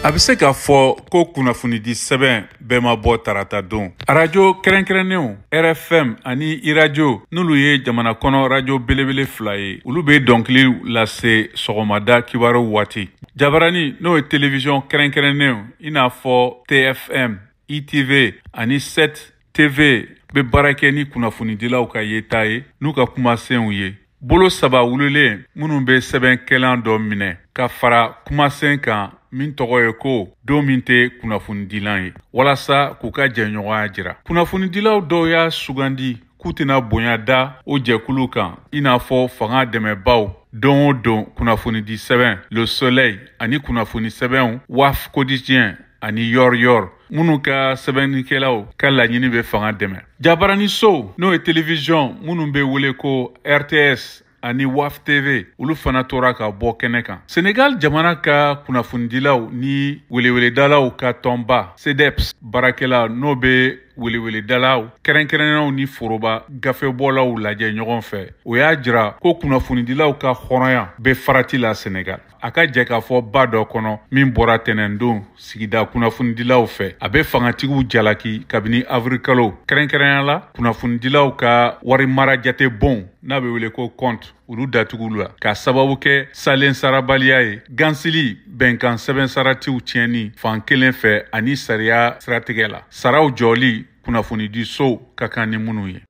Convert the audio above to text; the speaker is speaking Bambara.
A bɛ se k'a fɔ ko kunnafonidi sɛbɛn bɛɛ ma bɔ tarata don. Radio kɛrɛnkɛrɛnnenw RFM ani iradio n'olu ye jamana kɔnɔ radio belebele fila ye. Olu bɛ dɔnkili lase sɔgɔmada kibaru waati. Jabarani n'o ye télévision kɛrɛnkɛrɛnnenw i n'a fɔ TFM, ITV ani 7 TV bɛ baara kɛ ni kunnafonidilaw ka yeta ye n'u ka kumasenw ye. Bolo saba wululen minnu bɛ sɛbɛnkɛlan dɔ minɛ ka fara kumasen kan min tɔgɔ ye ko don min tɛ kunnafonidilan ye walasa k'u ka jɛɲɔgɔnya jira. Kunnafonidilaw dɔw y'a sugandi k'u tɛna bonya da o jɛkulu kan i n'a fɔ fanga dɛmɛbaw don o don kunnafonidi sɛbɛn Le Soleil ani kunnafoni sɛbɛnw WAF quotidien ani Yor minnu ka sɛbɛnnikɛlaw ka laɲini bɛ fanga dɛmɛ. Jabarani so n'o ye télévision minnu bɛ wele ko RTS ani WAF TV olu fana tora ka bɔ kɛnɛ kan. Senegal jamana ka kunnafonidilaw ni weleweledalaw ka tɔnba CDEPS baarakɛla n'o bɛ weleweledalaw kɛrɛnkɛrɛnnenw ni foroba gafebɔlaw lajɛ ɲɔgɔn fɛ. O y'a jira ko kunnafonidilaw ka hɔrɔnya bɛ farati la Senegal. A ka jɛ k'a fɔ ba dɔ kɔnɔ min bɔra tɛnɛndon sigida kunnafonidilaw fɛ. A bɛ fangatigiw jalaki kabini avril kalo. Kɛrɛnkɛrɛnya la kunnafonidilaw ka wari mara jate bon n'a bɛ wele ko compte olu datugu la ka sababu kɛ salen sarabaliya ye, gansili bɛnkan sɛbɛn saratiw tiɲɛni fan kelen fɛ ani sariya siratigɛ la. Saraw jɔli kunnafonidi so ka kan ni minnu ye.